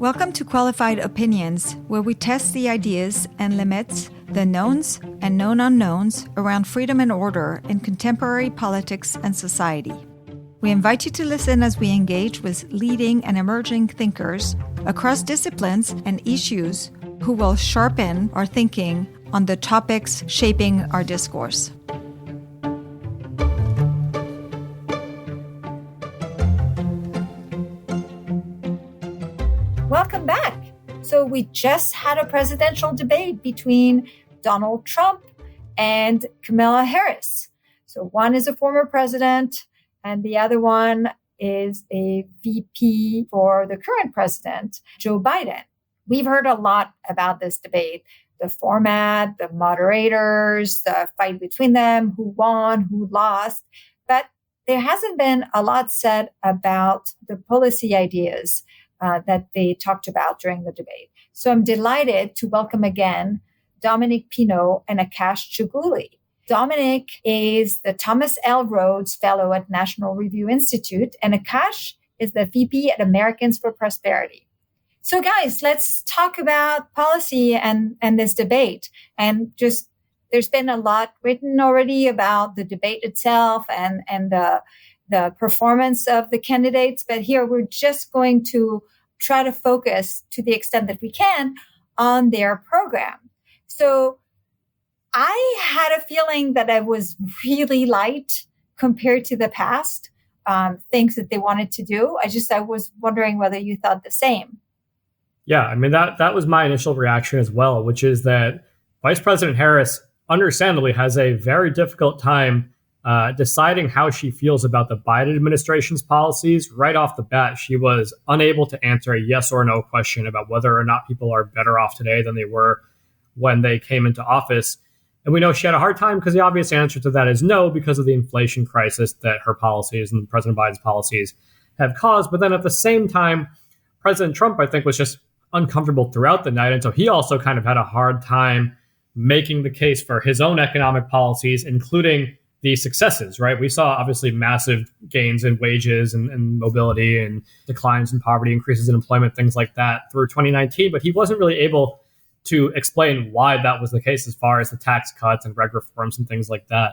Welcome to Qualified Opinions, where we test the ideas and limits, the knowns and known unknowns around freedom and order in contemporary politics and society. We invite you to listen as we engage with leading and emerging thinkers across disciplines and issues who will sharpen our thinking on the topics shaping our discourse. Welcome back. So we just had a presidential debate between Donald Trump and Kamala Harris. So one is a former president and the other one is a VP for the current president, Joe Biden. We've heard a lot about this debate, the format, the moderators, the fight between them, who won, who lost. But there hasn't been a lot said about the policy ideas that they talked about during the debate. So I'm delighted to welcome again Dominic Pino and Akash Chougule. Dominic is the Thomas L. Rhodes Fellow at National Review Institute, and Akash is the VP at Americans for Prosperity. So guys, let's talk about policy and this debate. And just, there's been a lot written already about the debate itself and the performance of the candidates. But here we're just going to try to focus to the extent that we can on their program. So I had a feeling that I was really light compared to the past, things that they wanted to do. I was wondering whether you thought the same. Yeah, I mean, that was my initial reaction as well, which is that Vice President Harris understandably has a very difficult time deciding how she feels about the Biden administration's policies. Right off the bat, she was unable to answer a yes or no question about whether or not people are better off today than they were when they came into office. And we know she had a hard time because the obvious answer to that is no, because of the inflation crisis that her policies and President Biden's policies have caused. But then at the same time, President Trump, I think, was just uncomfortable throughout the night. And so he also kind of had a hard time making the case for his own economic policies, including the successes, right? We saw obviously massive gains in wages and mobility and declines in poverty, increases in employment, things like that through 2019. But he wasn't really able to explain why that was the case as far as the tax cuts and reg reforms and things like that,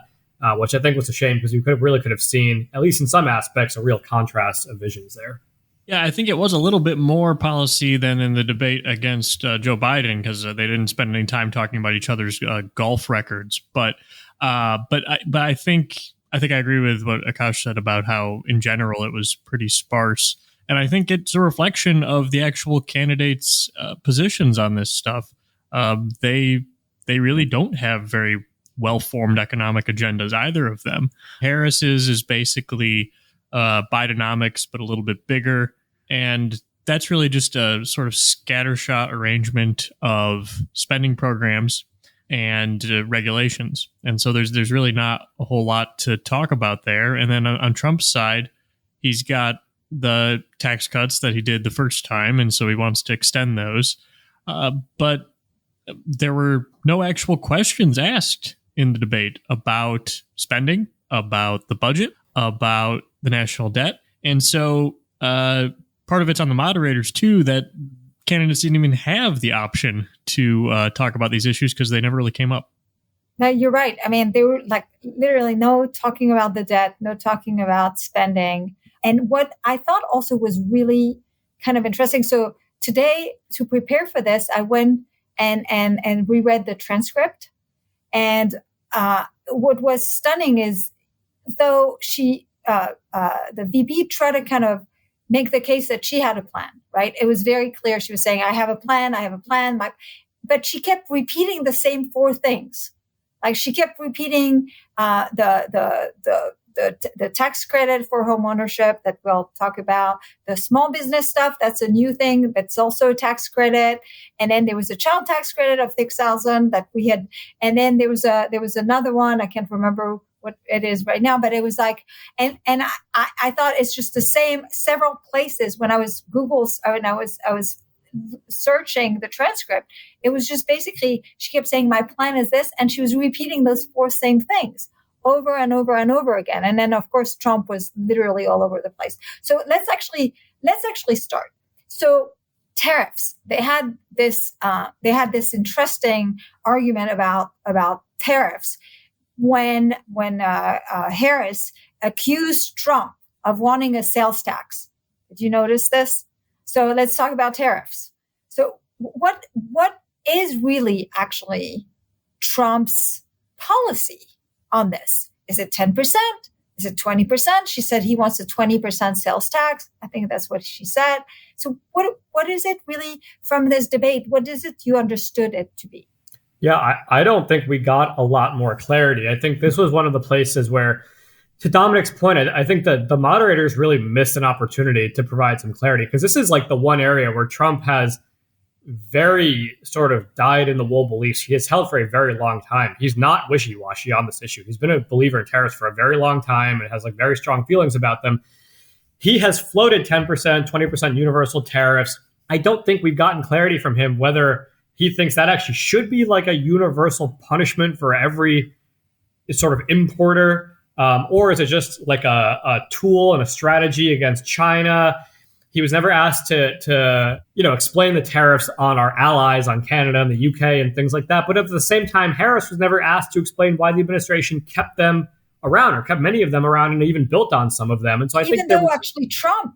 which I think was a shame because you could have seen, at least in some aspects, a real contrast of visions there. Yeah, I think it was a little bit more policy than in the debate against Joe Biden because they didn't spend any time talking about each other's golf records. But I think I agree with what Akash said about how in general it was pretty sparse, and I think it's a reflection of the actual candidates' positions on this stuff. They really don't have very well-formed economic agendas, either of them. Harris's is basically Bidenomics, but a little bit bigger. And that's really just a sort of scattershot arrangement of spending programs and regulations. And so there's really not a whole lot to talk about there. And then on Trump's side, he's got the tax cuts that he did the first time. And so he wants to extend those. But there were no actual questions asked in the debate about spending, about the budget, about the national debt. And so part of it's on the moderators, too, that candidates didn't even have the option to talk about these issues because they never really came up. No, you're right. I mean, they were like literally no talking about the debt, no talking about spending. And what I thought also was really kind of interesting. So today, to prepare for this, I went and reread the transcript. And what was stunning is, though the VP tried to kind of make the case that she had a plan, right? It was very clear. She was saying, I have a plan. But she kept repeating the same four things. Like she kept repeating the tax credit for home ownership that we'll talk about, the small business stuff. That's a new thing. That's also a tax credit. And then there was a child tax credit of $6,000 that we had. And then there was another one. I can't remember what it is right now, but it was like, and I thought it's just the same several places when I was I was searching the transcript. It was just basically, she kept saying, my plan is this. And she was repeating those four same things over and over and over again. And then of course, Trump was literally all over the place. So let's actually start. So tariffs. They had this interesting argument about tariffs when Harris accused Trump of wanting a sales tax. Did you notice this? So let's talk about tariffs. So what is really actually Trump's policy on this? Is it 10%? Is it 20%? She said he wants a 20% sales tax. I think that's what she said. So what is it really from this debate? What is it you understood it to be? Yeah, I don't think we got a lot more clarity. I think this was one of the places where, to Dominic's point, I think that the moderators really missed an opportunity to provide some clarity, because this is like the one area where Trump has very sort of dyed in the wool beliefs he has held for a very long time. He's not wishy-washy on this issue. He's been a believer in tariffs for a very long time and has like very strong feelings about them. He has floated 10%, 20% universal tariffs. I don't think we've gotten clarity from him whether he thinks that actually should be like a universal punishment for every sort of importer, or is it just like a tool and a strategy against China? He was never asked to explain the tariffs on our allies, on Canada and the UK and things like that. But at the same time, Harris was never asked to explain why the administration kept them around, or kept many of them around, and even built on some of them. And so I think actually Trump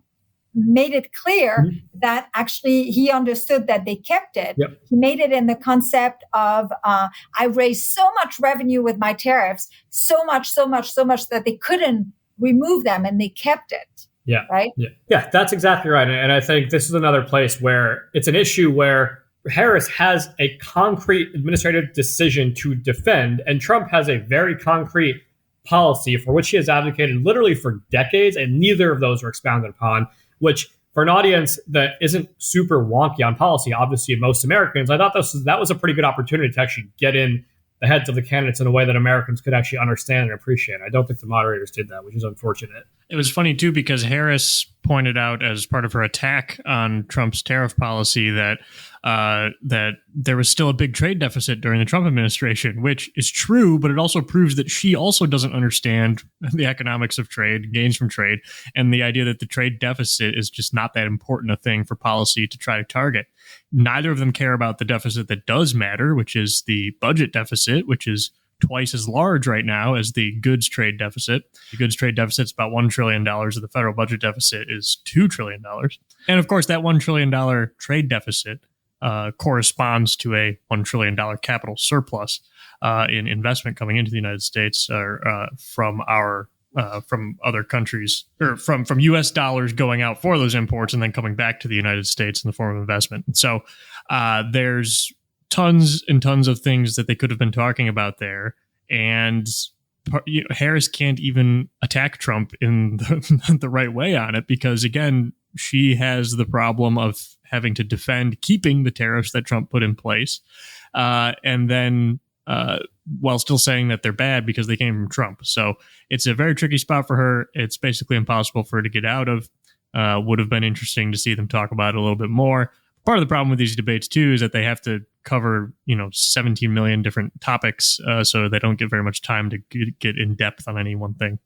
made it clear that actually he understood that they kept it. Yep. He made it in the concept of, I raised so much revenue with my tariffs, so much that they couldn't remove them, and they kept it. Yeah. Right? Yeah, that's exactly right. And I think this is another place where it's an issue where Harris has a concrete administrative decision to defend, and Trump has a very concrete policy for which he has advocated literally for decades, and neither of those were expounded upon, which for an audience that isn't super wonky on policy, obviously most Americans, I thought that was a pretty good opportunity to actually get in the heads of the candidates in a way that Americans could actually understand and appreciate. I don't think the moderators did that, which is unfortunate. It was funny, too, because Harris pointed out as part of her attack on Trump's tariff policy that there was still a big trade deficit during the Trump administration, which is true, but it also proves that she also doesn't understand the economics of trade, gains from trade, and the idea that the trade deficit is just not that important a thing for policy to try to target. Neither of them care about the deficit that does matter, which is the budget deficit, which is twice as large right now as the goods trade deficit. The goods trade deficit is about $1 trillion, and the federal budget deficit is $2 trillion. And of course, that $1 trillion trade deficit corresponds to a $1 trillion capital surplus in investment coming into the United States from other countries, or from U.S. dollars going out for those imports and then coming back to the United States in the form of investment. And so there's tons and tons of things that they could have been talking about there. And Harris can't even attack Trump in the right way on it, because, again, she has the problem of having to defend keeping the tariffs that Trump put in place, and then while still saying that they're bad because they came from Trump. So it's a very tricky spot for her. It's basically impossible for her to get out of. Would have been interesting to see them talk about it a little bit more. Part of the problem with these debates, too, is that they have to cover, 17 million different topics, so they don't get very much time to get in depth on any one thing.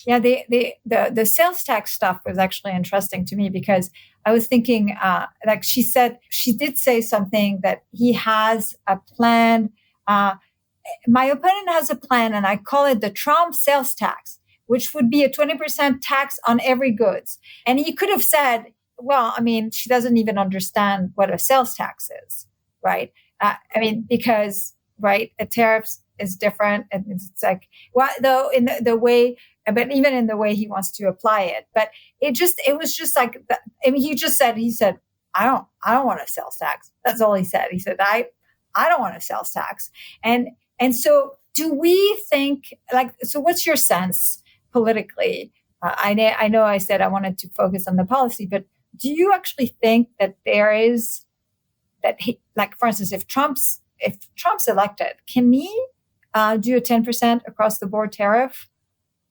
Yeah, the sales tax stuff was actually interesting to me, because I was thinking, like she did say something that he has a plan. My opponent has a plan, and I call it the Trump sales tax, which would be a 20% tax on every goods. And he could have said, well, I mean, she doesn't even understand what a sales tax is, right? Because, right, a tariff is different. And it's like, well, though, in the way, but even in the way he wants to apply it. But it was just like, he said, I don't want a sales tax. That's all he said. He said, I don't want a sales tax. And so do we think, so what's your sense politically? I know I said I wanted to focus on the policy, but do you actually think that there is for instance, if Trump's elected, can he do a 10% across the board tariff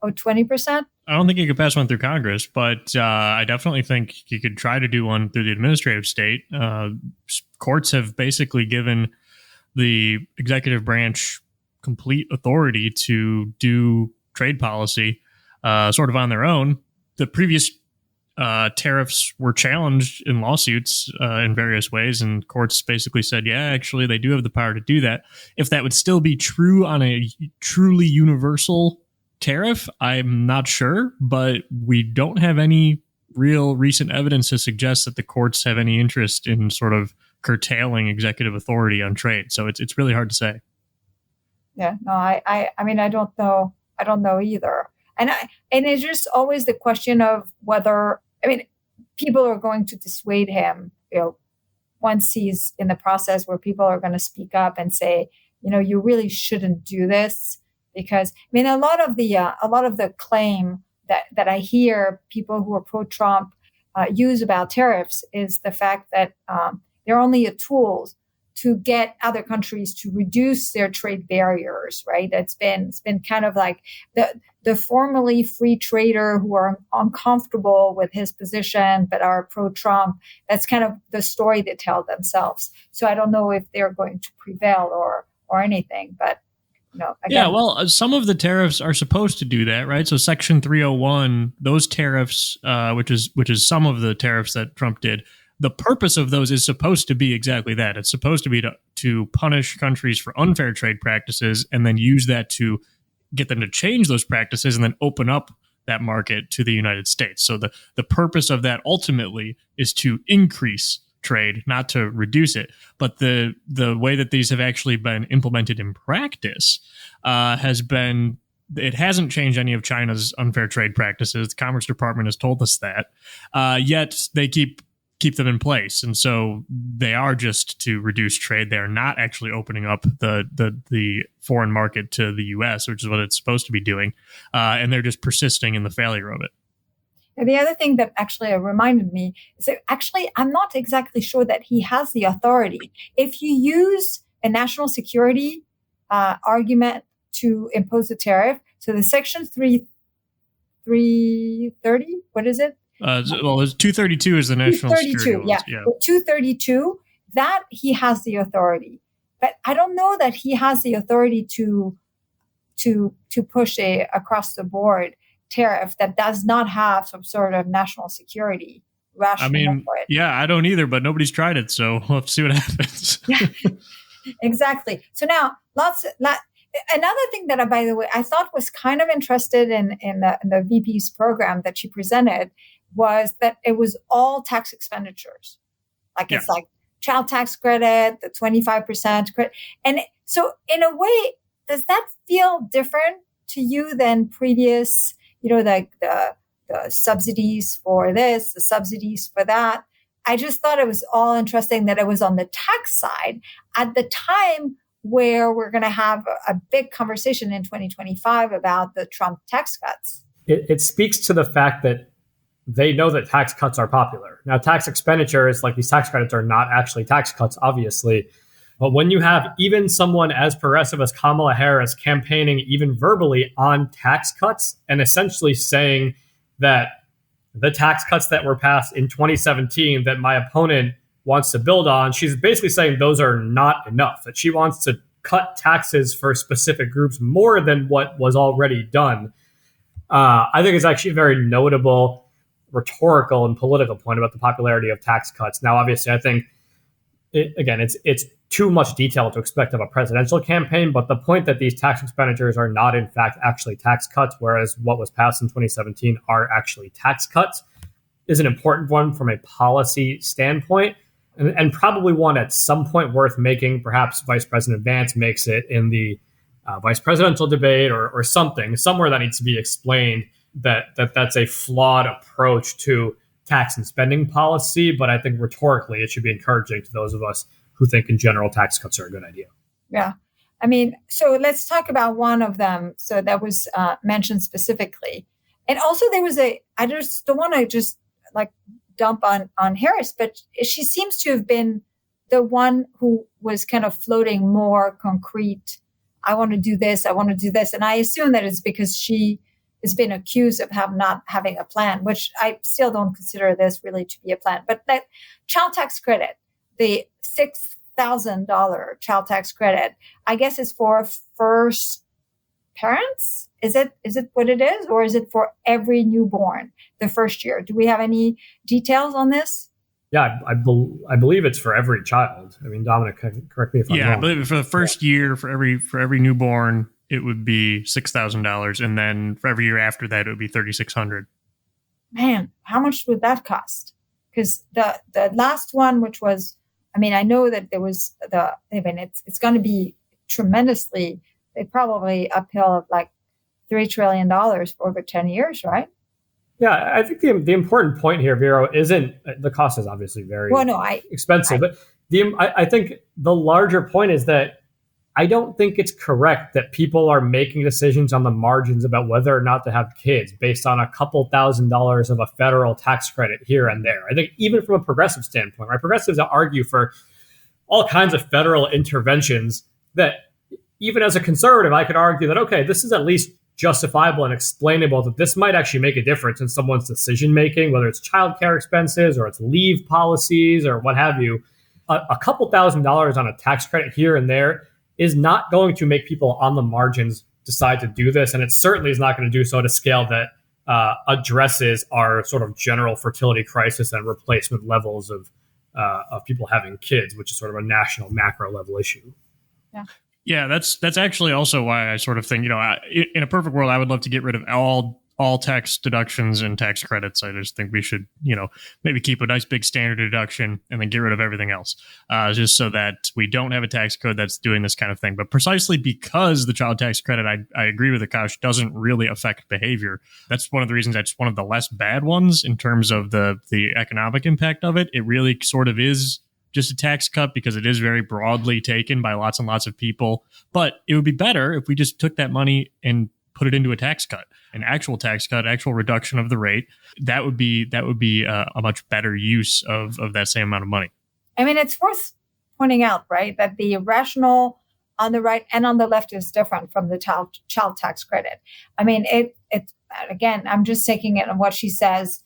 or 20%? I don't think he could pass one through Congress, but I definitely think he could try to do one through the administrative state. Courts have basically given the executive branch complete authority to do trade policy sort of on their own. The previous tariffs were challenged in lawsuits in various ways, and courts basically said, yeah, actually, they do have the power to do that. If that would still be true on a truly universal tariff, I'm not sure, but we don't have any real recent evidence to suggest that the courts have any interest in sort of curtailing executive authority on trade. So it's really hard to say. Yeah, no, I mean, I don't know either. And it's just always the question of whether, I mean, people are going to dissuade him, once he's in the process where people are going to speak up and say, you really shouldn't do this. Because, I mean, a lot of the claim that I hear people who are pro-Trump use about tariffs is the fact that they're only a tool to get other countries to reduce their trade barriers, right? It's been kind of like the formerly free trader who are uncomfortable with his position but are pro-Trump. That's kind of the story they tell themselves. So I don't know if they're going to prevail or anything, but again. Yeah, well, some of the tariffs are supposed to do that, right? So Section 301, those tariffs, which is some of the tariffs that Trump did, the purpose of those is supposed to be exactly that. It's supposed to be to punish countries for unfair trade practices and then use that to get them to change those practices and then open up that market to the United States. So the purpose of that ultimately is to increase trade, not to reduce it. But the way that these have actually been implemented in practice it hasn't changed any of China's unfair trade practices. The Commerce Department has told us that. Yet they keep them in place. And so they are just to reduce trade. They're not actually opening up the foreign market to the U.S., which is what it's supposed to be doing. And they're just persisting in the failure of it. And the other thing that actually reminded me is that actually I'm not exactly sure that he has the authority. If you use a national security argument to impose a tariff, so the Section 330, what is it? Well, 232 is the national security laws. Yeah. 232, that he has the authority. But I don't know that he has the authority to push a across the board tariff that does not have some sort of national security rationale for it. Yeah, I don't either, but nobody's tried it, so we'll have to see what happens. Yeah, exactly. So now, another thing that, by the way, I thought was kind of interested in the VP's program that she presented was that it was all tax expenditures. It's like child tax credit, the 25% credit. And so in a way, does that feel different to you than previous, the subsidies for this, the subsidies for that? I just thought it was all interesting that it was on the tax side at the time where we're going to have a big conversation in 2025 about the Trump tax cuts. It speaks to the fact that they know that tax cuts are popular. Now, tax expenditures, like these tax credits, are not actually tax cuts, obviously. But when you have even someone as progressive as Kamala Harris campaigning even verbally on tax cuts and essentially saying that the tax cuts that were passed in 2017 that my opponent wants to build on, she's basically saying those are not enough, that she wants to cut taxes for specific groups more than what was already done. I think it's actually a very notable rhetorical and political point about the popularity of tax cuts. Now, obviously, I think, it's too much detail to expect of a presidential campaign, but the point that these tax expenditures are not, in fact, actually tax cuts, whereas what was passed in 2017 are actually tax cuts, is an important one from a policy standpoint, and probably one at some point worth making. Perhaps Vice President Vance makes it in the vice presidential debate or something, somewhere that needs to be explained that's a flawed approach to tax and spending policy. But I think rhetorically, it should be encouraging to those of us who think in general tax cuts are a good idea. Yeah. I mean, so let's talk about one of them. So that was mentioned specifically. And also there was I just don't want to just dump on Harris, but she seems to have been the one who was kind of floating more concrete. I want to do this. I want to do this. And I assume that it's because she has been accused of not having a plan, which I still don't consider this really to be a plan. But that child tax credit, the $6,000 child tax credit, I guess is for first parents? Is it what it is, or is it for every newborn the first year? Do we have any details on this? Yeah, I believe it's for every child. I mean, Dominic, correct me if I'm wrong. Yeah, I believe for the first year, for every newborn, it would be $6,000, and then for every year after that, it would be $3,600. Man, how much would that cost? Because the last one, which was, I mean, I know that there was it's going to be tremendously, probably uphill of like $3 trillion for over 10 years, right? Yeah, I think the important point here, Vero, isn't the cost is obviously very expensive, but I think the larger point is that I don't think it's correct that people are making decisions on the margins about whether or not to have kids based on a couple $1,000s of a federal tax credit here and there. I think even from a progressive standpoint, right? Progressives argue for all kinds of federal interventions that even as a conservative, I could argue that, okay, this is at least justifiable and explainable, that this might actually make a difference in someone's decision making, whether it's childcare expenses or it's leave policies or what have you. A couple $1,000s on a tax credit here and there is not going to make people on the margins decide to do this. And it certainly is not going to do so at a scale that addresses our sort of general fertility crisis and replacement levels of people having kids, which is sort of a national macro level issue. Yeah. Yeah, that's actually also why I sort of think, in a perfect world, I would love to get rid of all tax deductions and tax credits. I just think we should, maybe keep a nice big standard deduction and then get rid of everything else, just so that we don't have a tax code that's doing this kind of thing. But precisely because the child tax credit, I agree with Akash, doesn't really affect behavior. That's one of the reasons that's one of the less bad ones in terms of the economic impact of it. It really sort of is just a tax cut because it is very broadly taken by lots and lots of people. But it would be better if we just took that money and put it into a tax cut, an actual tax cut, actual reduction of the rate. That would be a much better use of that same amount of money. I mean, it's worth pointing out, right, that the rationale on the right and on the left is different from the child tax credit. I mean, it again, I'm just taking it on what she says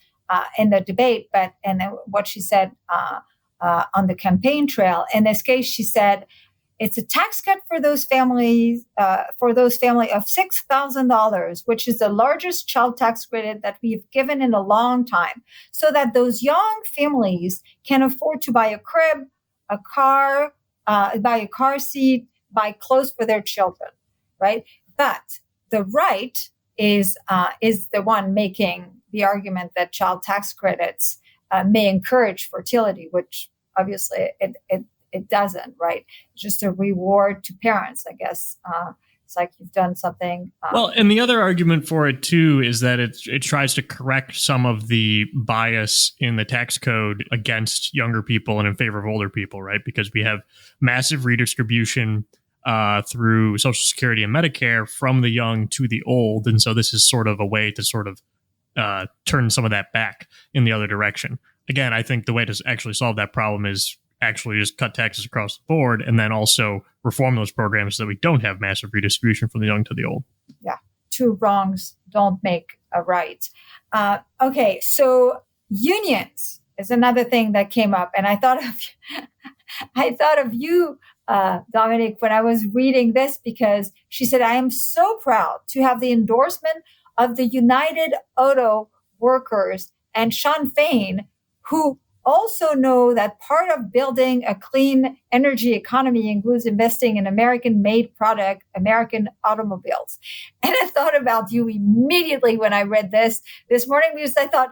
in the debate, and what she said on the campaign trail. In this case, she said it's a tax cut for those families, of $6,000, which is the largest child tax credit that we've given in a long time, so that those young families can afford to buy a crib, a car, buy a car seat, buy clothes for their children, right? But the right is the one making the argument that child tax credits may encourage fertility, which obviously it doesn't, right? It's just a reward to parents, I guess. It's like you've done something. Well, and the other argument for it, too, is that it tries to correct some of the bias in the tax code against younger people and in favor of older people, right? Because we have massive redistribution through Social Security and Medicare from the young to the old. And so this is sort of a way to sort of turn some of that back in the other direction. Again, I think the way to actually solve that problem is actually just cut taxes across the board and then also reform those programs so that we don't have massive redistribution from the young to the old. Yeah. Two wrongs don't make a right. Okay. So unions is another thing that came up. And I thought of you, Dominic, when I was reading this, because she said, I am so proud to have the endorsement of the United Auto Workers and Sean Fain, who also know that part of building a clean energy economy includes investing in American-made product, American automobiles. And I thought about you immediately when I read this morning, because I thought,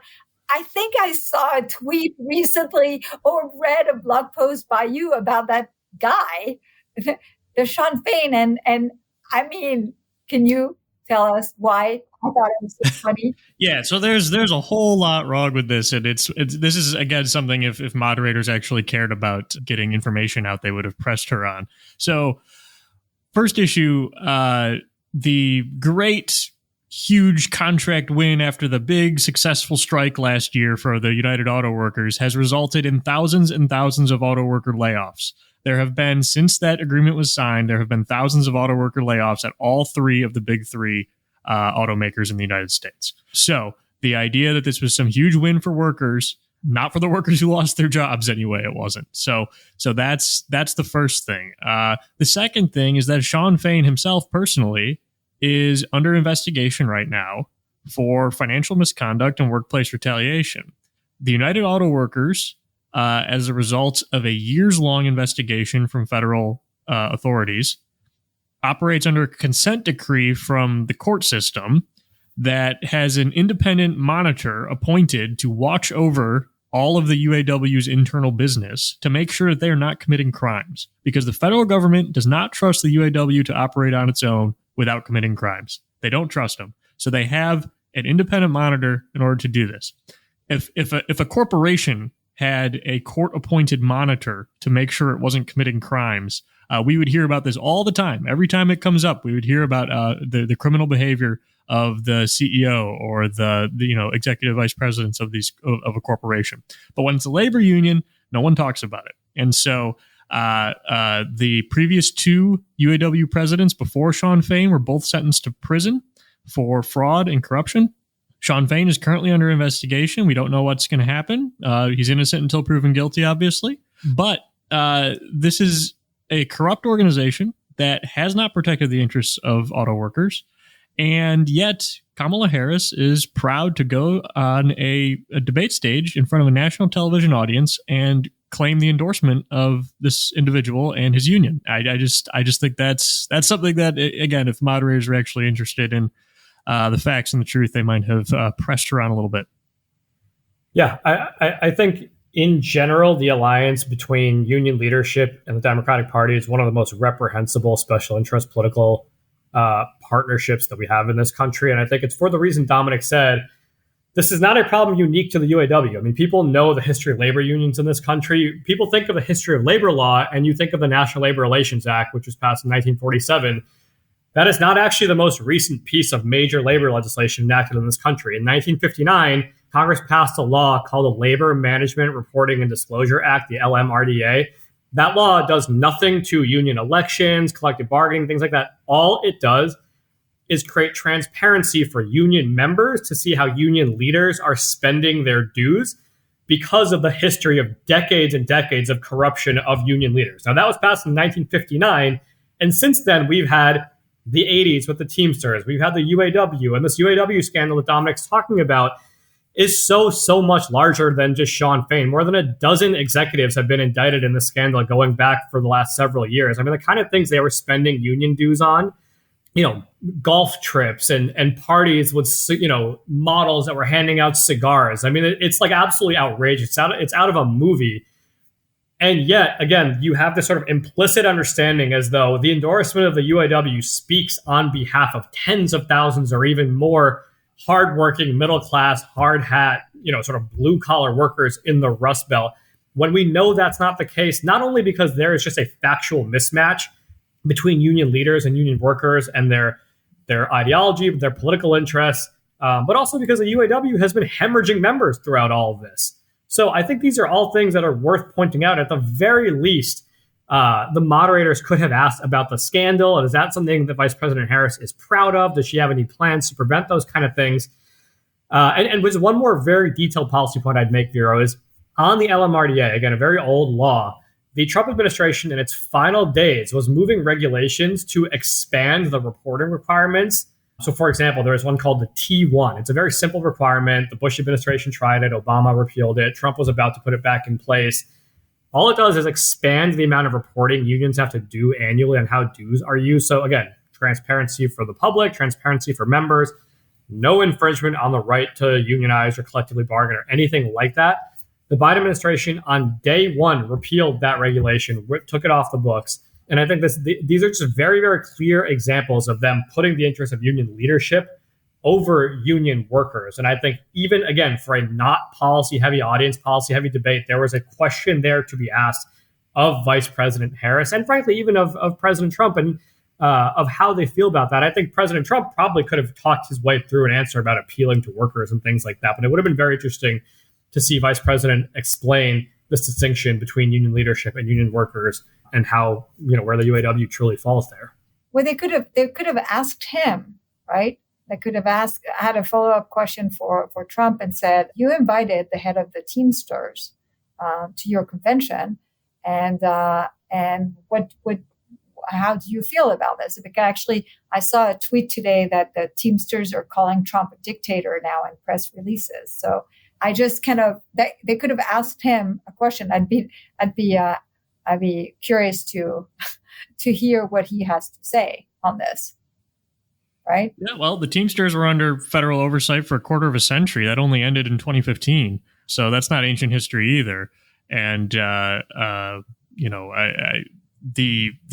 I think I saw a tweet recently or read a blog post by you about that guy, the Sean Fain. And I mean, can you tell us why? I thought it was so funny. Yeah, so there's a whole lot wrong with this, and this is again something if moderators actually cared about getting information out, they would have pressed her on. So, first issue, the great huge contract win after the big successful strike last year for the United Auto Workers has resulted in thousands and thousands of auto worker layoffs. There have been, since that agreement was signed, there have been thousands of auto worker layoffs at all three of the big three automakers in the United States. So the idea that this was some huge win for workers, not for the workers who lost their jobs anyway, it wasn't. So that's the first thing. The second thing is that Sean Fain himself personally is under investigation right now for financial misconduct and workplace retaliation. The United Auto Workers, as a result of a years-long investigation from federal authorities, operates under a consent decree from the court system that has an independent monitor appointed to watch over all of the UAW's internal business to make sure that they are not committing crimes, because the federal government does not trust the UAW to operate on its own without committing crimes. They don't trust them. So they have an independent monitor in order to do this. If a corporation had a court-appointed monitor to make sure it wasn't committing crimes, we would hear about this all the time. Every time it comes up, we would hear about the criminal behavior of the CEO or the executive vice presidents of a corporation. But when it's a labor union, no one talks about it. And so the previous two UAW presidents before Shawn Fain were both sentenced to prison for fraud and corruption. Shawn Fain is currently under investigation. We don't know what's going to happen. He's innocent until proven guilty, obviously. But this is a corrupt organization that has not protected the interests of auto workers. And yet Kamala Harris is proud to go on a debate stage in front of a national television audience and claim the endorsement of this individual and his union. I just think that's something that, again, if moderators are actually interested in the facts and the truth, they might have pressed her on a little bit. Yeah, I think in general, the alliance between union leadership and the Democratic Party is one of the most reprehensible special interest political partnerships that we have in this country. And I think it's for the reason Dominic said, this is not a problem unique to the UAW. I mean, people know the history of labor unions in this country. People think of the history of labor law, and you think of the National Labor Relations Act, which was passed in 1947. That is not actually the most recent piece of major labor legislation enacted in this country. In 1959, Congress passed a law called the Labor Management Reporting and Disclosure Act, the LMRDA. That law does nothing to union elections, collective bargaining, things like that. All it does is create transparency for union members to see how union leaders are spending their dues because of the history of decades and decades of corruption of union leaders. Now, that was passed in 1959. And since then, we've had the 80s with the Teamsters. We've had the UAW. And this UAW scandal that Dominic's talking about is so much larger than just Shawn Fain. More than a dozen executives have been indicted in the scandal going back for the last several years. I mean, the kind of things they were spending union dues on, golf trips and parties with, models that were handing out cigars. I mean, it's like absolutely outrageous. It's out of a movie. And yet, again, you have this sort of implicit understanding as though the endorsement of the UAW speaks on behalf of tens of thousands or even more hardworking, middle class, hard hat, sort of blue collar workers in the Rust Belt. When we know that's not the case, not only because there is just a factual mismatch between union leaders and union workers and their ideology, their political interests, but also because the UAW has been hemorrhaging members throughout all of this. So I think these are all things that are worth pointing out. At the very least, the moderators could have asked about the scandal. And is that something that Vice President Harris is proud of? Does she have any plans to prevent those kind of things? And with one more very detailed policy point I'd make, Vero, is on the LMRDA, again, a very old law, the Trump administration in its final days was moving regulations to expand the reporting requirements. So, for example, there is one called the T1. It's a very simple requirement. The Bush administration tried it. Obama repealed it. Trump was about to put it back in place. All it does is expand the amount of reporting unions have to do annually on how dues are used. So, again, transparency for the public, transparency for members, no infringement on the right to unionize or collectively bargain or anything like that. The Biden administration on day one repealed that regulation, took it off the books. And I think these are just very, very clear examples of them putting the interests of union leadership over union workers. And I think even, again, for a not policy-heavy audience, policy-heavy debate, there was a question there to be asked of Vice President Harris and, frankly, even of President Trump and of how they feel about that. I think President Trump probably could have talked his way through an answer about appealing to workers and things like that. But it would have been very interesting to see Vice President explain this distinction between union leadership and union workers and how, where the UAW truly falls there. Well, they could have asked him, right? They could have had a follow-up question for Trump and said, you invited the head of the Teamsters to your convention. And what how do you feel about this? Because actually, I saw a tweet today that the Teamsters are calling Trump a dictator now in press releases. So I just they could have asked him a question. I'd be curious to hear what he has to say on this. Right? Yeah, well, the Teamsters were under federal oversight for a quarter of a century. That only ended in 2015. So that's not ancient history either. And, the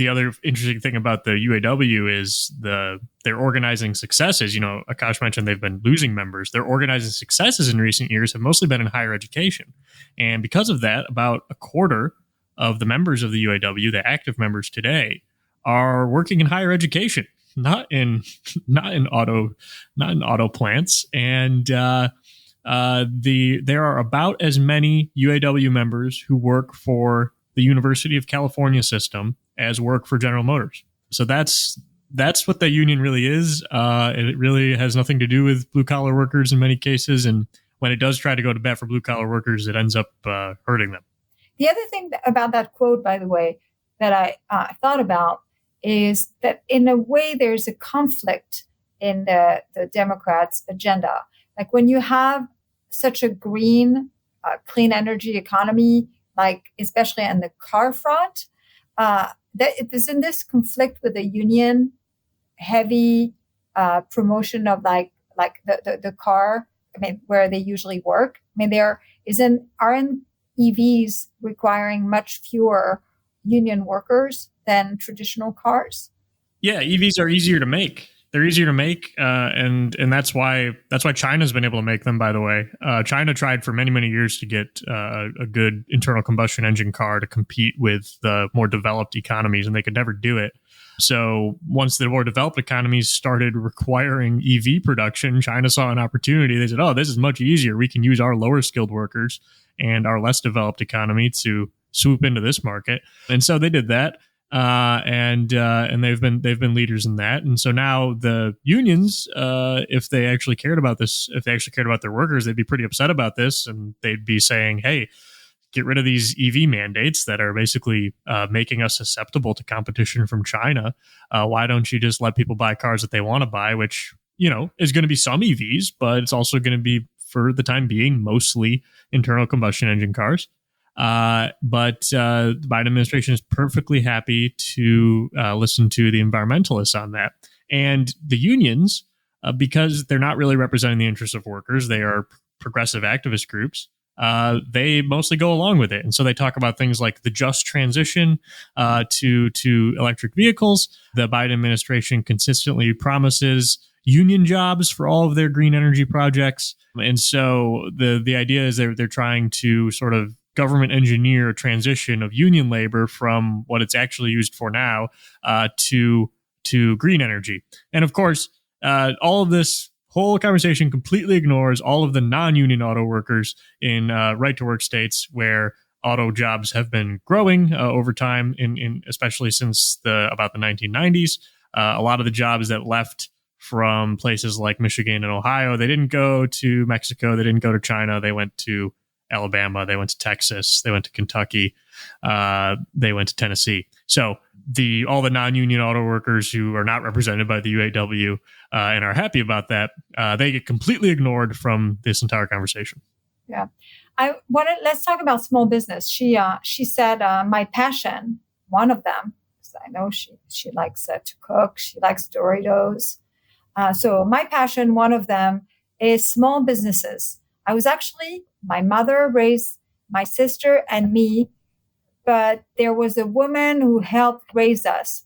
other interesting thing about the UAW is their organizing successes. Akash mentioned they've been losing members. Their organizing successes in recent years have mostly been in higher education. And because of that, about a quarter of the members of the UAW, the active members today, are working in higher education. Not in auto plants, and there are about as many UAW members who work for the University of California system as work for General Motors. So that's what the union really is. It really has nothing to do with blue collar workers in many cases, and when it does try to go to bat for blue collar workers, it ends up hurting them. The other thing about that quote, by the way, that I thought about is that in a way there's a conflict in the Democrats' agenda. Like when you have such a green, clean energy economy, like especially on the car front, that isn't this conflict with the union heavy promotion of like the car, where they usually work. Aren't EVs requiring much fewer union workers than traditional cars? Yeah, EVs are easier to make. They're easier to make, and that's why China's been able to make them. By the way, China tried for many years to get a good internal combustion engine car to compete with the more developed economies, and they could never do it. So once the more developed economies started requiring EV production, China saw an opportunity. They said, "Oh, this is much easier. We can use our lower skilled workers and our less developed economy to swoop into this market," and so they did that. And they've been leaders in that. And so now the unions, if they actually cared about this, if they actually cared about their workers, they'd be pretty upset about this, and they'd be saying, "Hey, get rid of these EV mandates that are basically making us susceptible to competition from China. Why don't you just let people buy cars that they want to buy?" Which is going to be some EVs, but it's also going to be, for the time being, mostly internal combustion engine cars. But the Biden administration is perfectly happy to listen to the environmentalists on that. And the unions, because they're not really representing the interests of workers, they are progressive activist groups, they mostly go along with it. And so they talk about things like the just transition to electric vehicles. The Biden administration consistently promises union jobs for all of their green energy projects. And so the idea is they're trying to sort of government engineer a transition of union labor from what it's actually used for now to green energy. And of course, all of this whole conversation completely ignores all of the non-union auto workers in right-to-work states where auto jobs have been growing over time, in especially since about the 1990s. A lot of the jobs that left from places like Michigan and Ohio, they didn't go to Mexico, they didn't go to China, they went to Alabama, they went to Texas, they went to Kentucky, they went to Tennessee. So all the non-union auto workers who are not represented by the UAW and are happy about that, they get completely ignored from this entire conversation. Yeah, let's talk about small business. She said, my passion, one of them, because I know she likes to cook, she likes Doritos. So my passion, one of them, is small businesses. My mother raised my sister and me, but there was a woman who helped raise us.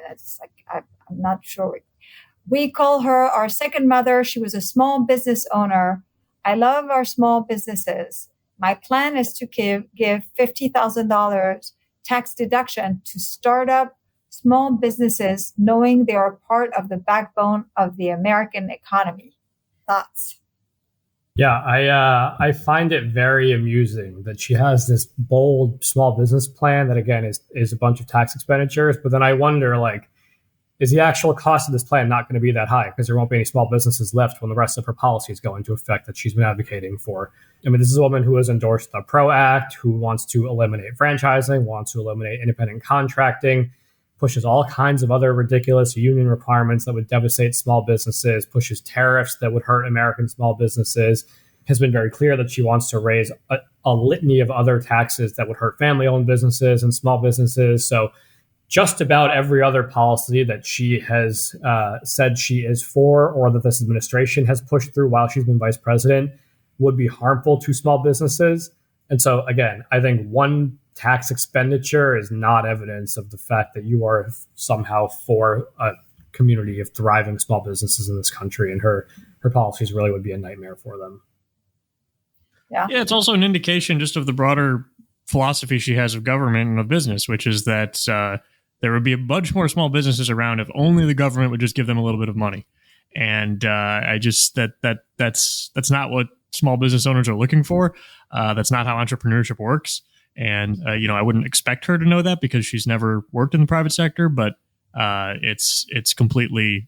It's like, I'm not sure. We call her our second mother. She was a small business owner. I love our small businesses. My plan is to give $50,000 tax deduction to start up small businesses, knowing they are part of the backbone of the American economy. Thoughts? Yeah, I find it very amusing that she has this bold small business plan that, again, is a bunch of tax expenditures. But then I wonder, is the actual cost of this plan not going to be that high? Because there won't be any small businesses left when the rest of her policies go into effect that she's been advocating for. This is a woman who has endorsed the PRO Act, who wants to eliminate franchising, wants to eliminate independent contracting, pushes all kinds of other ridiculous union requirements that would devastate small businesses, pushes tariffs that would hurt American small businesses, has been very clear that she wants to raise a litany of other taxes that would hurt family-owned businesses and small businesses. So just about every other policy that she has said she is for, or that this administration has pushed through while she's been vice president, would be harmful to small businesses. And so, again, I think one tax expenditure is not evidence of the fact that you are somehow for a community of thriving small businesses in this country, and her policies really would be a nightmare for them. Yeah, it's also an indication just of the broader philosophy she has of government and of business, which is that there would be a bunch more small businesses around if only the government would just give them a little bit of money. And I just that's not what small business owners are looking for. That's not how entrepreneurship works. And I wouldn't expect her to know that because she's never worked in the private sector. But it's completely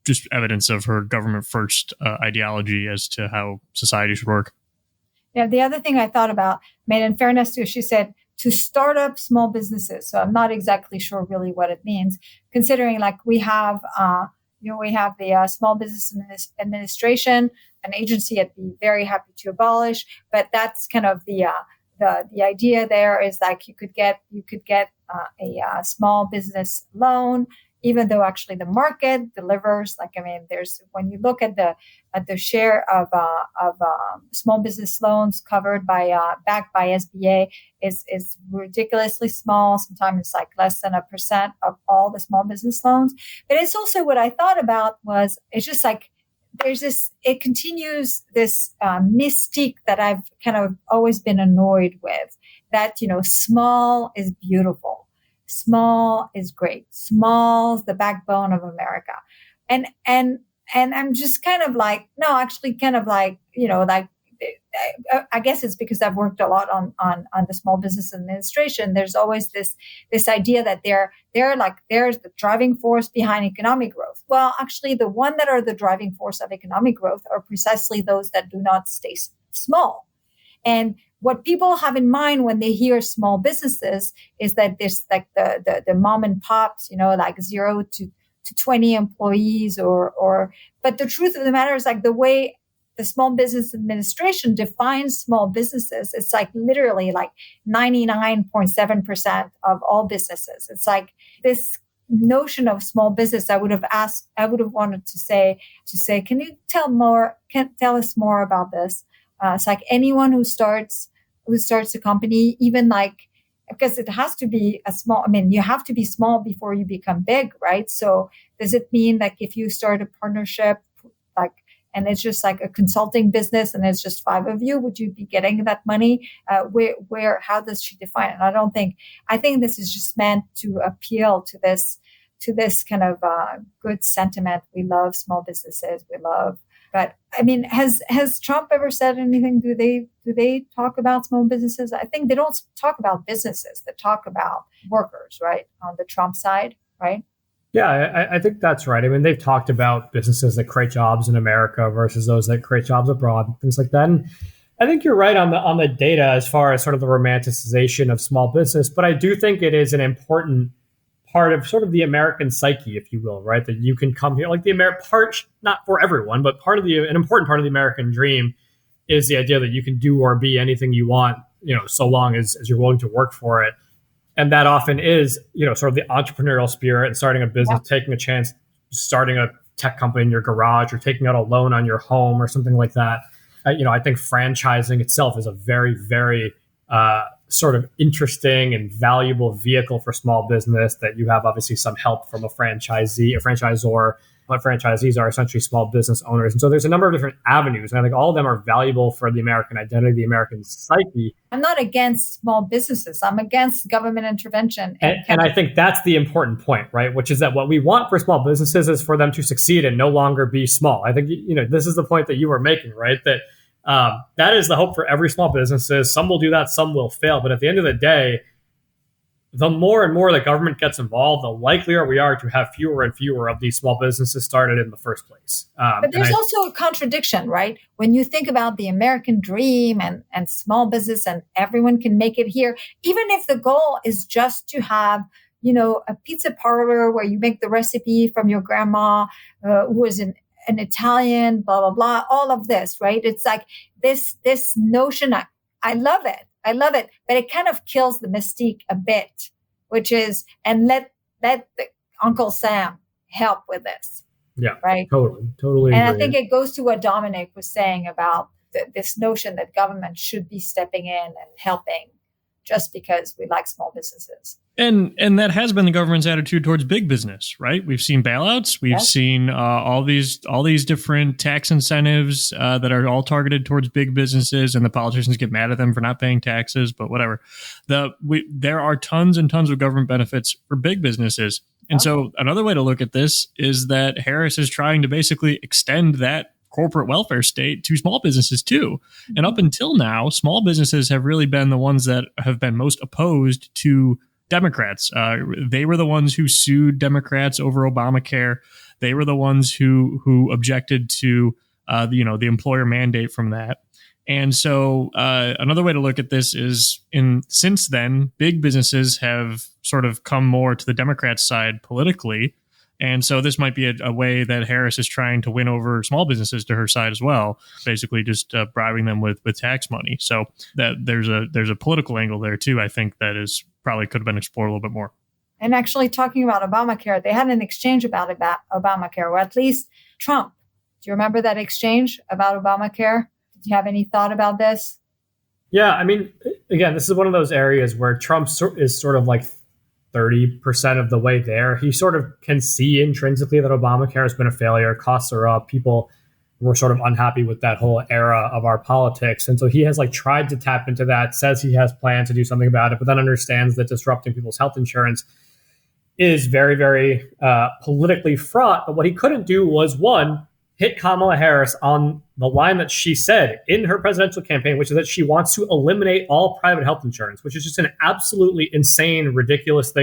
just evidence of her government first ideology as to how society should work. Yeah, the other thing I thought about, in fairness to her, she said to start up small businesses. So I'm not exactly sure really what it means, considering like we have the Small Business Administration, an agency I'd be very happy to abolish. But that's kind of the idea there is like you could get a small business loan, even though actually the market delivers. There's when you look at the share of small business loans covered by backed by SBA is ridiculously small. Sometimes it's like less than 1% of all the small business loans. But it's also what I thought about was it's just like it continues this mystique that I've kind of always been annoyed with, that small is beautiful. Small is great. Small is the backbone of America. And I'm just kind of like, no, actually kind of like, I guess it's because I've worked a lot on the Small Business Administration. There's always this idea that they're the driving force behind economic growth. Well, actually the one that are the driving force of economic growth are precisely those that do not stay small. And what people have in mind when they hear small businesses is that there's like the mom and pops, like 0 to 20 employees but the truth of the matter is like the way the Small Business Administration defines small businesses, it's like literally like 99.7% of all businesses. It's like this notion of small business. I would have wanted to say, can you tell us more about this? It's like anyone who starts a company, even like, because it has to be you have to be small before you become big, right? So does it mean like if you start a partnership, and it's just like a consulting business and it's just 5 of you, would you be getting that money? How does she define it? I think this is just meant to appeal to this kind of good sentiment. We love small businesses. But has Trump ever said anything? Do they talk about small businesses? I think they don't talk about businesses. They talk about workers, right? On the Trump side, right? Yeah, I think that's right. They've talked about businesses that create jobs in America versus those that create jobs abroad, and things like that. And I think you're right on the data as far as sort of the romanticization of small business. But I do think it is an important part of sort of the American psyche, if you will, right? That you can come here, like the American part, not for everyone, but an important part of the American dream is the idea that you can do or be anything you want, so long as you're willing to work for it. And that often is, sort of the entrepreneurial spirit and starting a business, taking a chance, starting a tech company in your garage or taking out a loan on your home or something like that. I think franchising itself is a very, very sort of interesting and valuable vehicle for small business, that you have obviously some help from a franchisor, but franchisees are essentially small business owners. And so there's a number of different avenues. And I think all of them are valuable for the American identity, the American psyche. I'm not against small businesses. I'm against government intervention. And I think that's the important point, right? Which is that what we want for small businesses is for them to succeed and no longer be small. I think, this is the point that you were making, right? That that is the hope for every small businesses. Some will do that, some will fail. But at the end of the day, the more and more the government gets involved, the likelier we are to have fewer and fewer of these small businesses started in the first place. But there's also a contradiction, right? When you think about the American dream and small business and everyone can make it here, even if the goal is just to have a pizza parlor where you make the recipe from your grandma, who is an Italian, blah, blah, blah, all of this, right? It's like this notion. I love it. I love it. But it kind of kills the mystique a bit, which is, and let the Uncle Sam help with this. Yeah, right. Totally. And agree. I think it goes to what Dominic was saying about this notion that government should be stepping in and helping just because we like small businesses. And that has been the government's attitude towards big business, right? We've seen bailouts. We've seen all these different tax incentives that are all targeted towards big businesses, and the politicians get mad at them for not paying taxes. But whatever, there are tons and tons of government benefits for big businesses. And so another way to look at this is that Harris is trying to basically extend that corporate welfare state to small businesses too. And up until now, small businesses have really been the ones that have been most opposed to Democrats. They were the ones who sued Democrats over Obamacare. They were the ones who objected to the employer mandate from that. And so another way to look at this is since then, big businesses have sort of come more to the Democrats' side politically. And so this might be a way that Harris is trying to win over small businesses to her side as well, basically just bribing them with tax money. So that there's a political angle there too, I think, that is probably could have been explored a little bit more. And actually talking about Obamacare, they had an exchange about Obamacare, or at least Trump. Do you remember that exchange about Obamacare? Did you have any thought about this? Yeah, I mean, again, this is one of those areas where Trump is sort of like 30% of the way there. He sort of can see intrinsically that Obamacare has been a failure. Costs are up. People were sort of unhappy with that whole era of our politics. And so he has like tried to tap into that, says he has plans to do something about it, but then understands that disrupting people's health insurance is very, very politically fraught. But what he couldn't do was, one, hit Kamala Harris on the line that she said in her presidential campaign, which is that she wants to eliminate all private health insurance, which is just an absolutely insane, ridiculous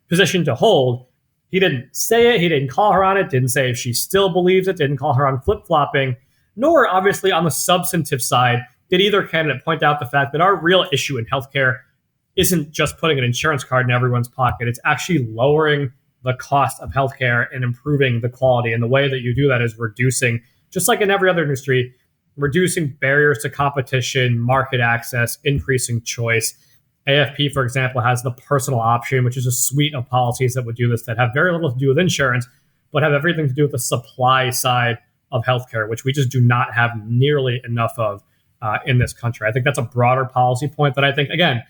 position to hold. He didn't say it. He didn't call her on it. Didn't say if she still believes it. Didn't call her on flip-flopping. Nor, obviously, on the substantive side, did either candidate point out the fact that our real issue in healthcare isn't just putting an insurance card in everyone's pocket. It's actually lowering the cost of healthcare and improving the quality. And the way that you do that is reducing, just like in every other industry, reducing barriers to competition, market access, increasing choice. AFP, for example, has the personal option, which is a suite of policies that would do this, that have very little to do with insurance, but have everything to do with the supply side of healthcare, which we just do not have nearly enough of in this country. I think that's a broader policy point that I think, again,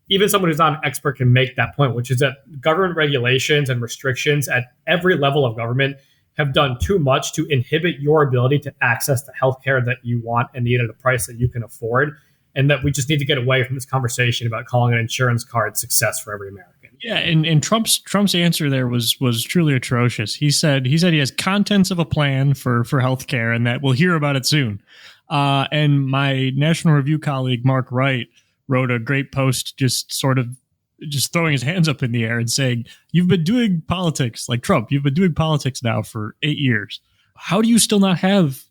even someone who's not an expert can make that point, which is that government regulations and restrictions at every level of government have done too much to inhibit your ability to access the healthcare that you want and need at a price that you can afford. And that we just need to get away from this conversation about calling an insurance card success for every American. Yeah, and Trump's answer there was truly atrocious. He said he has contents of a plan for healthcare, and that we'll hear about it soon. And my National Review colleague Mark Wright wrote a great post, just throwing his hands up in the air and saying, "You've been doing politics like Trump. You've been doing politics now for 8 years. How do you still not have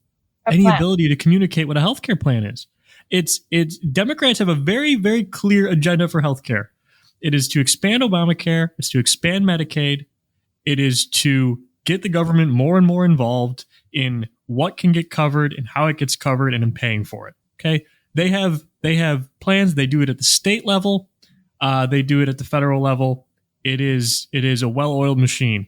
any ability to communicate what a healthcare plan is?" It's Democrats have a very, very clear agenda for healthcare. It is to expand Obamacare. It's to expand Medicaid. It is to get the government more and more involved in what can get covered and how it gets covered and in paying for it. Okay. They have plans. They do it at the state level. They do it at the federal level. It is a well-oiled machine.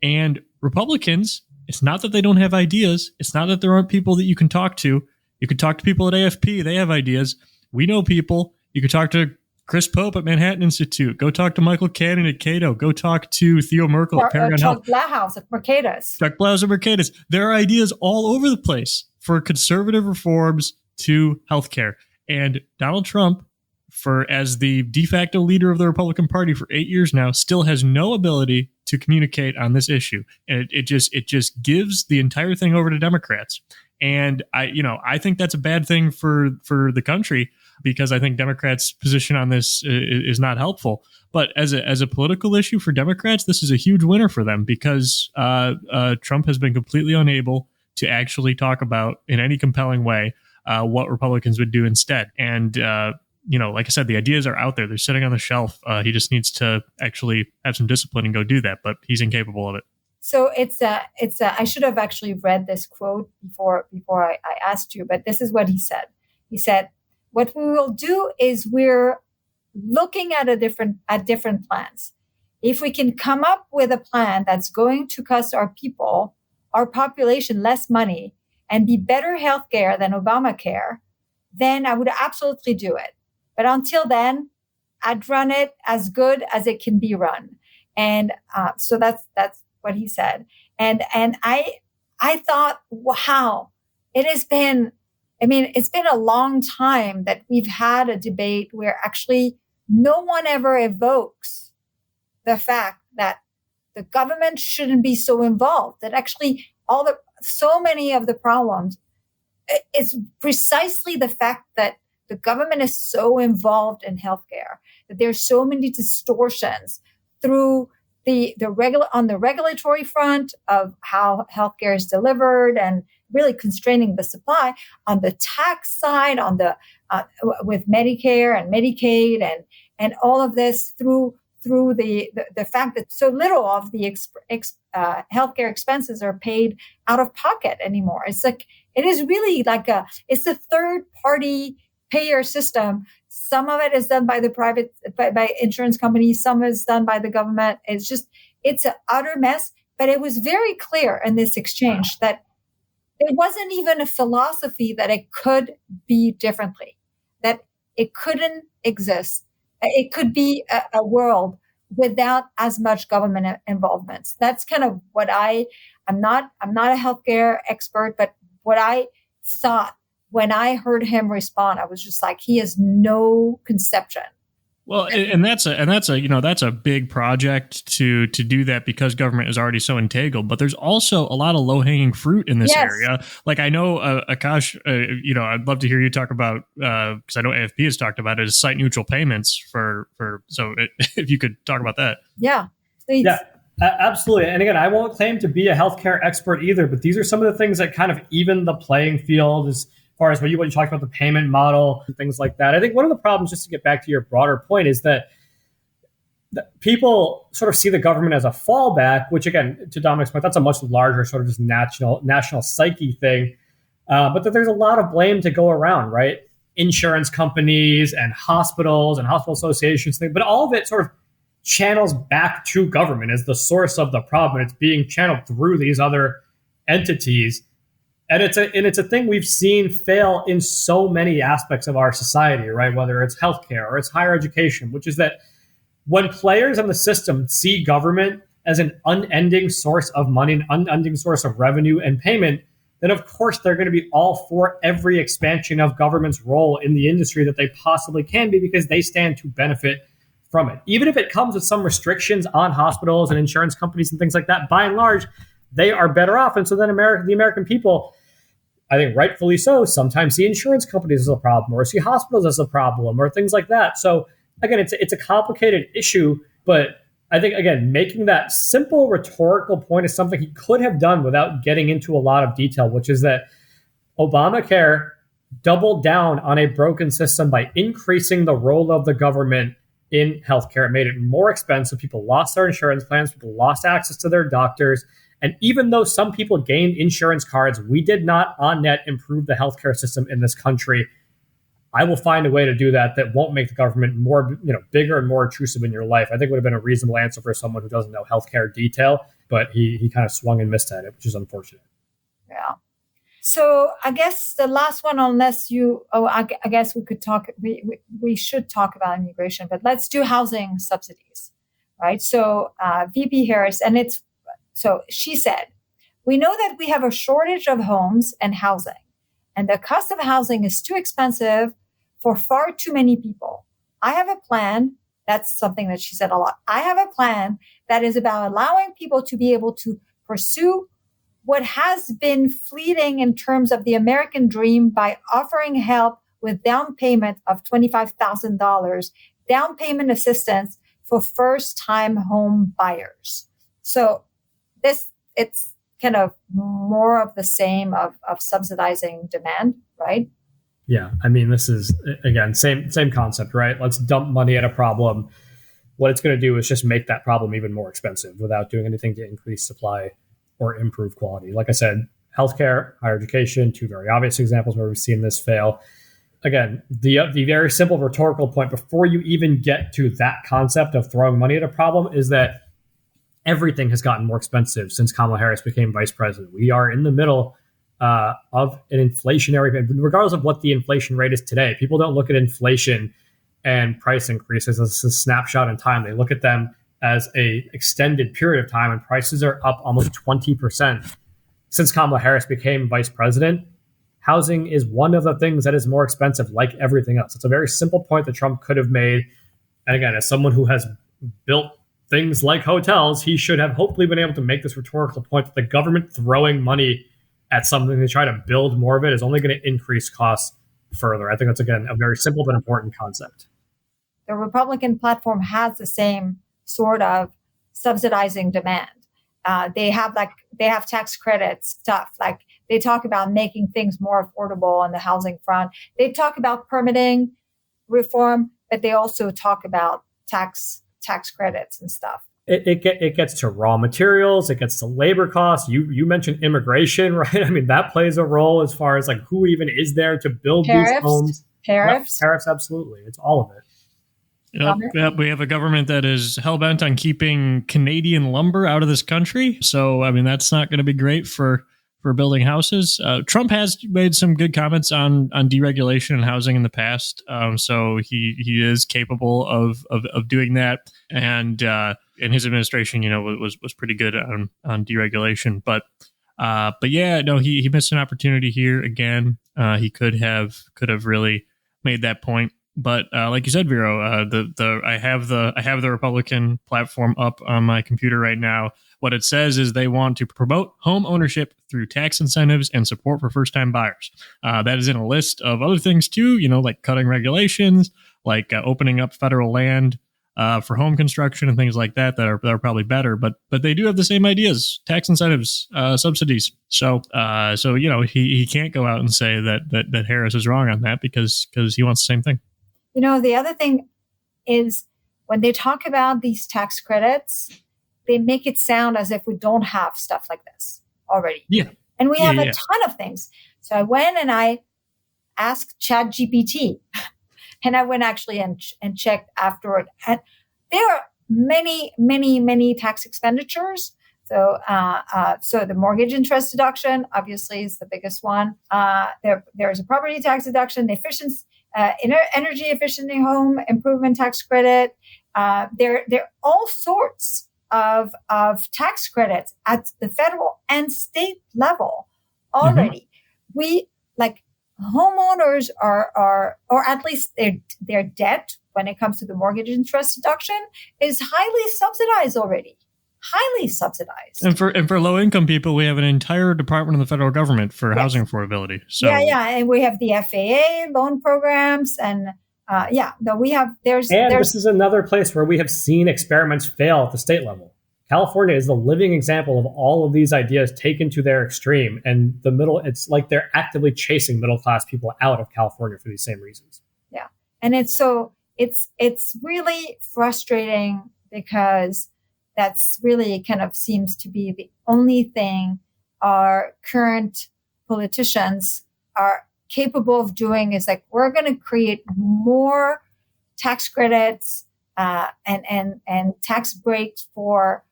And Republicans, it's not that they don't have ideas. It's not that there aren't people that you can talk to. You could talk to people at AFP. They have ideas. We know people. You could talk to Chris Pope at Manhattan Institute. Go talk to Michael Cannon at Cato. Go talk to Theo Merkel at Paragon Health. Chuck Blauhaus at Mercatus. Chuck Blauhaus at Mercatus. There are ideas all over the place for conservative reforms to healthcare. And Donald Trump, as the de facto leader of the Republican Party for 8 years now, still has no ability to communicate on this issue. And it just gives the entire thing over to Democrats. And I think that's a bad thing for the country, because I think Democrats' position on this is not helpful. But as a political issue for Democrats, this is a huge winner for them, because Trump has been completely unable to actually talk about in any compelling way what Republicans would do instead. And like I said, the ideas are out there. They're sitting on the shelf. He just needs to actually have some discipline and go do that, but he's incapable of it. So I should have actually read this quote before I asked you, but this is what he said. He said, what we will do is we're looking at different plans. If we can come up with a plan that's going to cost our population less money and be better healthcare than Obamacare, then I would absolutely do it. But until then, I'd run it as good as it can be run. And so that's what he said. And I thought, wow, it's been a long time that we've had a debate where actually no one ever evokes the fact that the government shouldn't be so involved, that actually so many of the problems is precisely the fact that the government is so involved in healthcare, that there's so many distortions through on the regulatory front of how healthcare is delivered and really constraining the supply, on the tax side, on the with Medicare and Medicaid and all of this through the fact that so little of the healthcare expenses are paid out of pocket anymore. It's like it is really like it's a third party payer system. Some of it is done by by insurance companies. Some is done by the government. It's an utter mess. But it was very clear in this exchange that there wasn't even a philosophy that it could be differently, that it couldn't exist. It could be a world without as much government involvement. That's kind of what I'm not a healthcare expert, but what I thought when I heard him respond, I was just like, he has no conception. Well, and that's a big project to do that because government is already so entangled. But there's also a lot of low hanging fruit in this area. Like I know Akash, I'd love to hear you talk about because I know AFP has talked about it, is site neutral payments if you could talk about that. Yeah, please. Yeah. Absolutely. And again, I won't claim to be a healthcare expert either, but these are some of the things that kind of even the playing field as far as what you talked about, the payment model and things like that. I think one of the problems, just to get back to your broader point, is that people sort of see the government as a fallback, which again, to Dominic's point, that's a much larger sort of just national psyche thing. But that there's a lot of blame to go around, right? Insurance companies and hospitals and hospital associations, but all of it sort of channels back to government as the source of the problem. It's being channeled through these other entities. And it's a thing we've seen fail in so many aspects of our society, right? Whether it's healthcare or it's higher education, which is that when players in the system see government as an unending source of money, an unending source of revenue and payment, then of course they're going to be all for every expansion of government's role in the industry that they possibly can be, because they stand to benefit from it. Even if it comes with some restrictions on hospitals and insurance companies and things like that, by and large, they are better off. And so then the American people, I think rightfully so, sometimes see insurance companies as a problem or see hospitals as a problem or things like that. So again, it's a complicated issue, but I think, again, making that simple rhetorical point is something he could have done without getting into a lot of detail, which is that Obamacare doubled down on a broken system by increasing the role of the government in healthcare. It made it more expensive. People lost their insurance plans. People lost access to their doctors. And even though some people gained insurance cards, we did not on net improve the healthcare system in this country. I will find a way to do that won't make the government more, bigger and more intrusive in your life. I think would have been a reasonable answer for someone who doesn't know healthcare detail, but he kind of swung and missed at it, which is unfortunate. Yeah. So I guess the last one, I guess we could talk, we should talk about immigration, but let's do housing subsidies, right? So VP Harris, so she said, we know that we have a shortage of homes and housing, and the cost of housing is too expensive for far too many people. I have a plan. That's something that she said a lot. I have a plan that is about allowing people to be able to pursue what has been fleeting in terms of the American dream by offering help with down payment of $25,000, down payment assistance for first-time home buyers. So it's kind of more of the same of subsidizing demand, right? Yeah, I mean, this is, again, same concept, right? Let's dump money at a problem. What it's going to do is just make that problem even more expensive without doing anything to increase supply or improve quality. Like I said, healthcare, higher education, two very obvious examples where we've seen this fail. Again, the very simple rhetorical point before you even get to that concept of throwing money at a problem is that everything has gotten more expensive since Kamala Harris became vice president. We are in the middle of an inflationary, regardless of what the inflation rate is today. People don't look at inflation and price increases as a snapshot in time. They look at them as a extended period of time, and prices are up almost 20% since Kamala Harris became vice president. Housing is one of the things that is more expensive, like everything else. It's a very simple point that Trump could have made. And again, as someone who has built things like hotels, he should have hopefully been able to make this rhetorical point that the government throwing money at something to try to build more of it is only going to increase costs further. I think that's, again, a very simple but important concept. The Republican platform has the same sort of subsidizing demand. They have tax credits stuff. Like they talk about making things more affordable on the housing front. They talk about permitting reform, but they also talk about tax credits and stuff. It gets to raw materials. It gets to labor costs. You mentioned immigration, right? I mean, that plays a role as far as like who even is there to build these homes. Tariffs, absolutely. It's all of it. Yep, we have a government that is hell-bent on keeping Canadian lumber out of this country. So, I mean, that's not going to be great for building houses. Trump has made some good comments on deregulation and housing in the past. So he is capable of doing that. And in his administration, was pretty good on deregulation. But yeah, no, he missed an opportunity here again. He could have really made that point. But like you said, Vero, I have the Republican platform up on my computer right now. What it says is they want to promote home ownership through tax incentives and support for first-time buyers. That is in a list of other things too, like cutting regulations, like opening up federal land for home construction and things like that are probably better. But they do have the same ideas: tax incentives, subsidies. So he can't go out and say that Harris is wrong on that because he wants the same thing. The other thing is when they talk about these tax credits, they make it sound as if we don't have stuff like this already. Yeah. And we have a ton of things. So I went and I asked ChatGPT and I went actually and checked afterward. And there are many, many, many tax expenditures. So the mortgage interest deduction obviously is the biggest one. There's a property tax deduction, the efficiency, energy efficient home improvement tax credit. There are all sorts of tax credits at the federal and state level already. Mm-hmm. We like homeowners are or at least their debt when it comes to the mortgage interest deduction is highly subsidized already. Highly subsidized. And for low income people, we have an entire department of the federal government for housing affordability. So and we have the FAA loan programs and we have there's this is another place where we have seen experiments fail at the state level. California is the living example of all of these ideas taken to their extreme, and it's like they're actively chasing middle class people out of California for these same reasons. Yeah, and it's really frustrating because that's really kind of seems to be the only thing our current politicians are capable of doing is like, we're going to create more tax credits and tax breaks for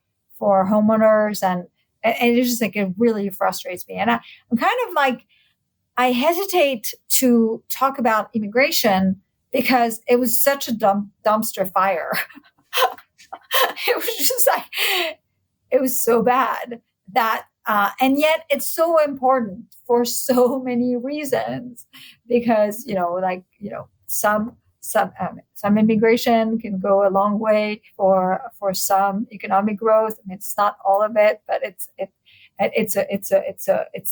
homeowners. And it's just like, it really frustrates me. And I'm kind of like, I hesitate to talk about immigration because it was such a dumpster fire. It was just like, it was so bad that, and yet it's so important for so many reasons because, some immigration can go a long way for some economic growth. I mean, it's not all of it, but it's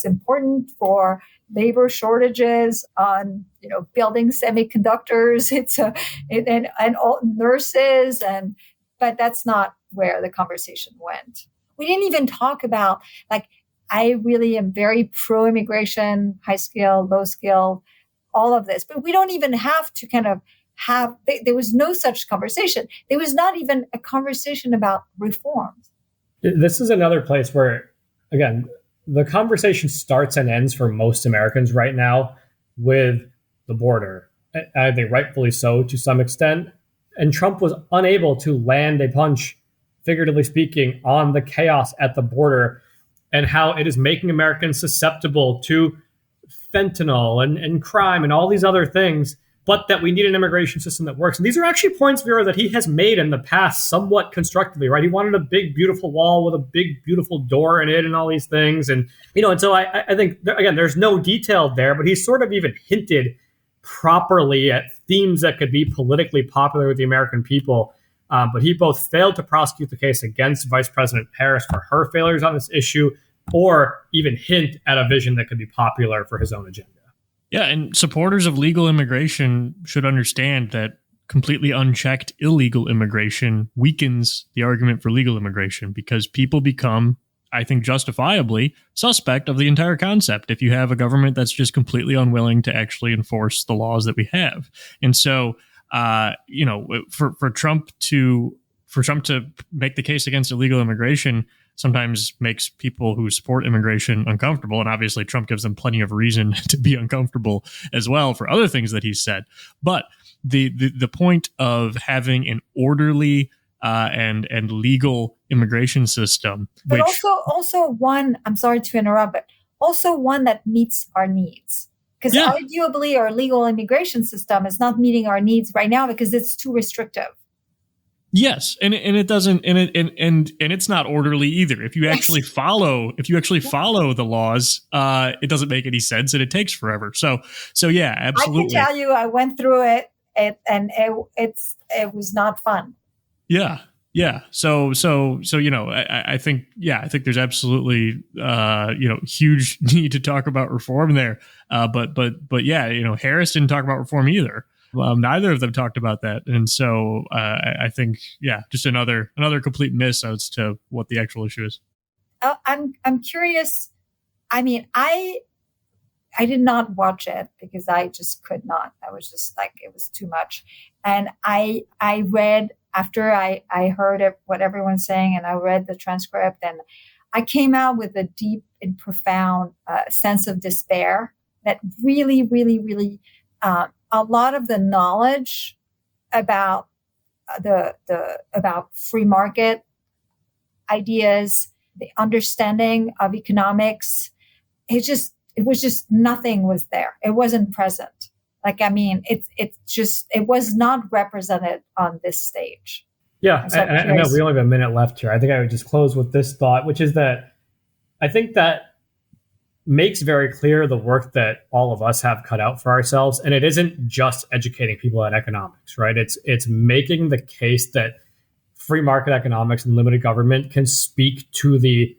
important for labor shortages on, building semiconductors. And all nurses but that's not where the conversation went. We didn't even talk about, like, I really am very pro-immigration, high skill, low skill, all of this. But we don't even have to kind of there was no such conversation. There was not even a conversation about reforms. This is another place where, again, the conversation starts and ends for most Americans right now with the border. I think rightfully so to some extent. And Trump was unable to land a punch, figuratively speaking, on the chaos at the border and how it is making Americans susceptible to fentanyl and crime and all these other things, but that we need an immigration system that works. And these are actually points, Vera, that he has made in the past somewhat constructively, right? He wanted a big, beautiful wall with a big, beautiful door in it and all these things. And, and so I think, again, there's no detail there, but he's sort of even hinted properly at themes that could be politically popular with the American people. But he both failed to prosecute the case against Vice President Harris for her failures on this issue, or even hint at a vision that could be popular for his own agenda. Yeah, and supporters of legal immigration should understand that completely unchecked illegal immigration weakens the argument for legal immigration, because people become, I think justifiably, suspect of the entire concept if you have a government that's just completely unwilling to actually enforce the laws that we have. And so, for Trump to make the case against illegal immigration sometimes makes people who support immigration uncomfortable. And obviously Trump gives them plenty of reason to be uncomfortable as well for other things that he's said. But the point of having an orderly and legal immigration system, but also one, I'm sorry to interrupt, but also one that meets our needs. Because arguably our legal immigration system is not meeting our needs right now because it's too restrictive. Yes, and it doesn't, and it's not orderly either. If you actually follow the laws, it doesn't make any sense, and it takes forever. So yeah, absolutely. I can tell you, I went through it, and it was not fun. Yeah. So I think there's absolutely huge need to talk about reform there. But yeah, Harris didn't talk about reform either. Neither of them talked about that, and so I think just another complete miss as to what the actual issue is. I'm curious. I mean, I did not watch it because I just could not. I was just like, it was too much, and I read after I heard what everyone's saying, and I read the transcript, and I came out with a deep and profound sense of despair that really, really, really. A lot of the knowledge about about free market ideas, the understanding of economics, it was just nothing was there. It wasn't present. Like, I mean, it was not represented on this stage. Yeah, so I know we only have a minute left here. I think I would just close with this thought, which is that I think that makes very clear the work that all of us have cut out for ourselves. And it isn't just educating people on economics, right? It's making the case that free market economics and limited government can speak to the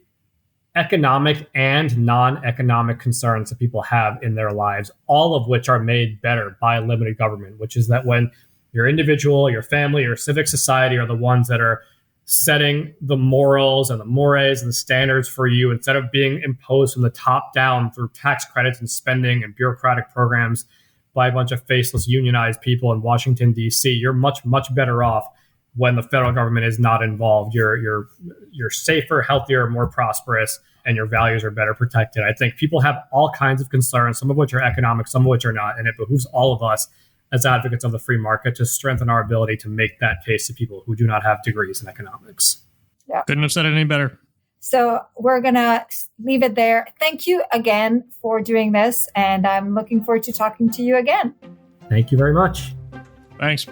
economic and non-economic concerns that people have in their lives, all of which are made better by limited government, which is that when your individual, your family, your civic society are the ones that are setting the morals and the mores and the standards for you, instead of being imposed from the top down through tax credits and spending and bureaucratic programs by a bunch of faceless unionized people in Washington, D.C. You're much, much better off when the federal government is not involved. You're safer, healthier, more prosperous, and your values are better protected. I think people have all kinds of concerns, some of which are economic, some of which are not, and it behooves all of us as advocates of the free market to strengthen our ability to make that case to people who do not have degrees in economics. Yeah. Couldn't have said it any better. So we're going to leave it there. Thank you again for doing this, and I'm looking forward to talking to you again. Thank you very much. Thanks.